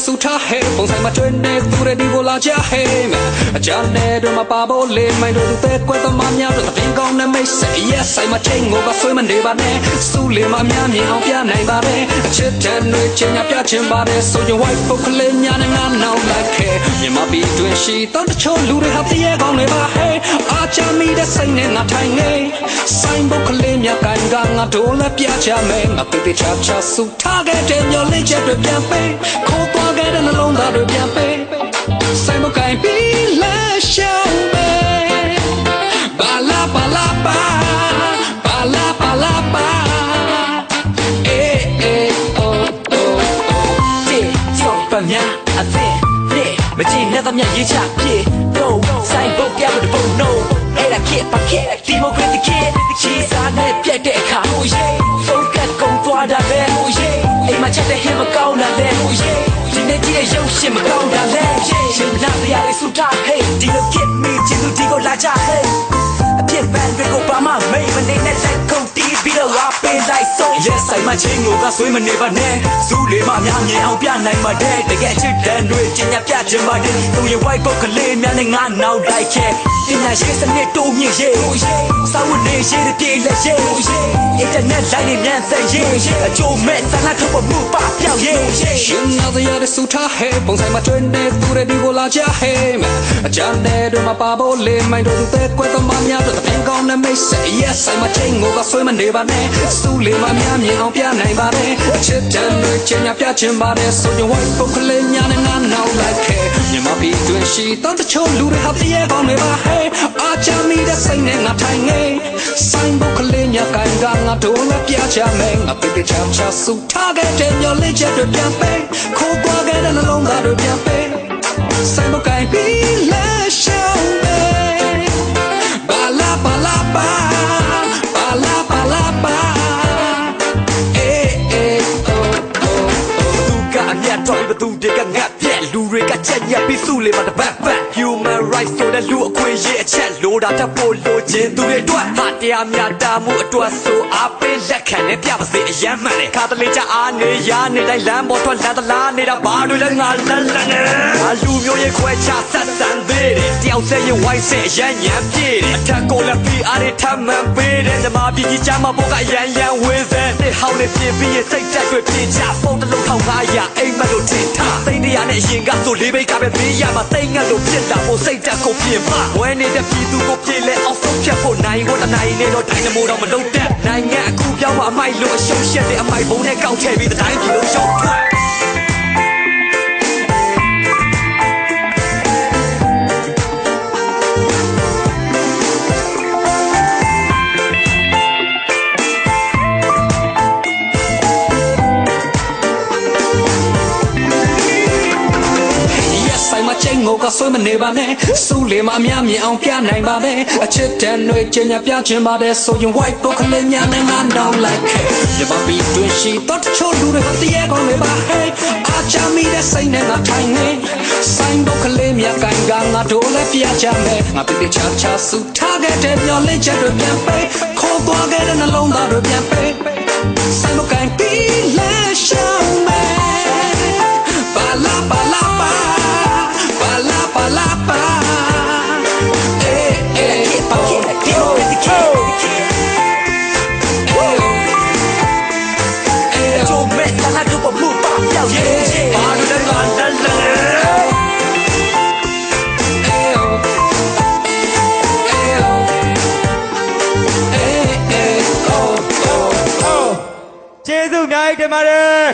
สุท้ายปงใส่มาช่วยเนสตูเรดีโวลาจ้าเฮมอาจารย์เนดมาปาโบเลไม่โดนเตะกว่าตัวมันยาวแต่เพียงกองนั้นไม่ใส่ยใส่มาเชงโง่ก็สวยมันเดบาเน่สู้เลยมาเมียมีเอาพิจารณาบาเน่เชิดเชิดด้วยเชียร์พิจารณาบาเน่สู้ยังไหวพวกเล่นยาในงานเอาไล่เคยังมาบีด้วยชีต้นโชว์ลูริฮับที่แย่กองในบาเฮอาจารย์มีได้ใส่เนงาไทยเน่ใส่พวกเล่นยาการงานโดนและพิจารณามาติดชาชาสุดท้ายแกเดินยอเล่นเจ็บด้วยเพียงเป้โคตรแกเดินลงตาด้วยเพียงเป้ใส่พวกไก่ปีเล่เช่าเป้บาลาบาลาบาบาลาบาลาบาเอเอโอโอโอเจจบปัญญาอาเซ่เร่ไม่จีน่าต้องยังยืดฉากพี่โตใส่พวกแกมันจะพูดโนเอล่าเก็บปากเก็บดีโมกรีติเก็บชีสาเนี่ยเปียกเด็กขาโอ้ยโฟกัสกงตัวดาเบ้โอ้ยไอ้มาชัดแต่เห็นมาเก่าหน้าเล่โอ้ยဒီနေ့ကြီးတဲ့ရုပ်ရှင်မကောင်းတာလဲရှင်နာပြရလေးစူတာဟေးဒီလို get me ချစ်သူဒီကိုလာကြဟေးအဖြစ်ပန်းတွေကိုပါမမိတ်မနေနဲ့လက်ကုန်တီးပြီးတော့ဝါပေးလိုက်ဆုံး yes ဆိုင်မချင်းကိုကဆွေးမနေပါနဲ့စူးလေးမများမြင်အောင်ပြနိုင်မှာတဲ့တကယ်ချစ်တဲ့တွေကျင်ညာပြချင်ပါတယ်သူရဲ့ white book ကလေးများနဲ့ငါနောက်လိုက်ခဲ့တင်ညာရှိစနစ်တိုးမြင့်ရေးစာဝတ်နေရေးတဲ့ပြေးလက်ရေး internet လိုက်နေမြန်ဆက်ရေးအကျိုးမဲ့ဆန္ဒထုတ်ဖို့မှုပါပြောက်ရေးရှင်နာတဲ့ရတဲ့စူထားဟဲပုံဆိုင်မှာတွင်နေသူတွေဒီကိုလာကြဟဲအကြမ်းတဲ့တို့မှာပါဖို့လေးမိုင်းတို့တဲ့ကွယ်တော်မများတဲ့ပြင်ကောင်းနဲ့မိတ်ဆက် yes ဆိုင်မှာချင်းကိုကဆွေးမနေပါနဲ့စူးလေးမများမြင်အောင်ပြနိုင်ပါတယ်ချစ်တဲ့တွေချင်းညာပြချင်ပါတယ်ဆိုရင် white book လေးညာနဲ့ငါနောက်လိုက်ခဲ့မြန်မာပြည်တွင်ရှိတော့တချို့လူတွေဟာပြည့်ကောင်းနေပါဟဲအာချမ်းမိတဲ့စိတ်နဲ့ငါထိုင်နေဆိုင်ဘုတ်လေးညာကန်ကငါတို့လည်းပြချမယ်ငါပိတ်ချာချာစုထားခဲ့တဲ့မျောလေးချက်တွေပြန်ပေးခိုးသွားခဲ့တဲ့နှလုံးသားတွေပြန်ပေးဆိုင်ဘုတ်ကိုင်ပြီးလဲရှောင်းပေးဘာလာဘာလာဘာဘာလာဘာလာဘာအေးအေးအိုအိုသူကအမြတ်တော်ဘသူတွေကငတ်ပြက်လူတွေကချက်ညက်ပြီးစုလေးမှာတပတ်ပတ် human rights ဆိုတဲ့လူအခွင့်အရေးအချက်လိုတာတတ်ဖို့လိုချင်သူတွေအတွက်ဟာတရားမျှတမှုအတွက်ဆိုအားပေးလက်ခံနဲ့ပြပါစေအယမ်းမှန်တယ်ခါတလေချအားနေရနေတိုင်းလမ်းပေါ်ထွက်လမ်းသလားနေတာဘာတွေလဲငါလန်းလန်းနဲ့လူမျိုးရဲ့ခွဲခြားဆက်ဆံသေးတယ်တယောက်ဆက်ရဲ့ white ဆက်အယမ်းညံပြည့်တယ်အထက်ကိုလည်းပြီးအားတွေထပ်မှန်ပေးတယ်ဓမ္မပြည်ကြီးချမ်းမဖို့ကအယမ်းယမ်းဝေးစဲတစ်ဟောင်းလေးပြင်ပြီးရဲ့စိတ်တက်တွေပြင်ချဖုန်းတစ်လုံး1500အိမ်မက်လို့ထင်ထားသိန်း100နဲ့အရင်ကဆိုလေးဘိတ်ကပဲသေးရမှာသိန်းငတ်လို့ဖြစ်တာဖို့စိတ်တက်ကိုပြင်ပါဝဲနေတဲ့ပြည်သူကိုပြေလဲအောင်ဆုံးဖြတ်ဖို့နိုင်ဖို့တနိုင်နေတော့ဒိုင်နမိုတော့မလုံးတဲ့နိုင်ငံအခုပြောင်းမှအမိုက်လို့အရှုံးရှက်တဲ့အမိုက်ဘုံနဲ့ကောက်ထည့်ပြီးတိုင်းပြည်လို့ရှုံးထွက် ချ ချိန်ကိုကဆွေးမနေပါနဲ့စူးလေမအများမြင်အောင်ပြနိုင်ပါနဲ့အချစ်တန်တွေချင်ညာပြချင်ပါတယ်ဆိုရင် white ကိုကလေးများနဲ့ငါတော့ like ရပါပြီတွင်ရှိတော့ချို့လူတွေတည်းကောင်းနေပါ hey အားချမိတဲ့စိတ်နဲ့ငါထိုင်နေဆိုင်တော့ကလေးများကင်ကငါတို့လည်းပြချမယ်ငါပြပြချာချာစုထားခဲ့တဲ့မျော်လင့်ချက်တွေပြန်ပေးခေါ်သွားခဲ့တဲ့နှလုံးသားတွေပြန်ပေးဆိုင်တော့ကင်ပြီးလဲရှောင်းမယ်ပါလာပါလာပါပါလာပါလာပါအေးအေးပါကဲဒီလိုဒီကဲ就没让他给我木把表演，把你的男人嘞。ကျေးဇူးအများကြီးတင်ပါတယ်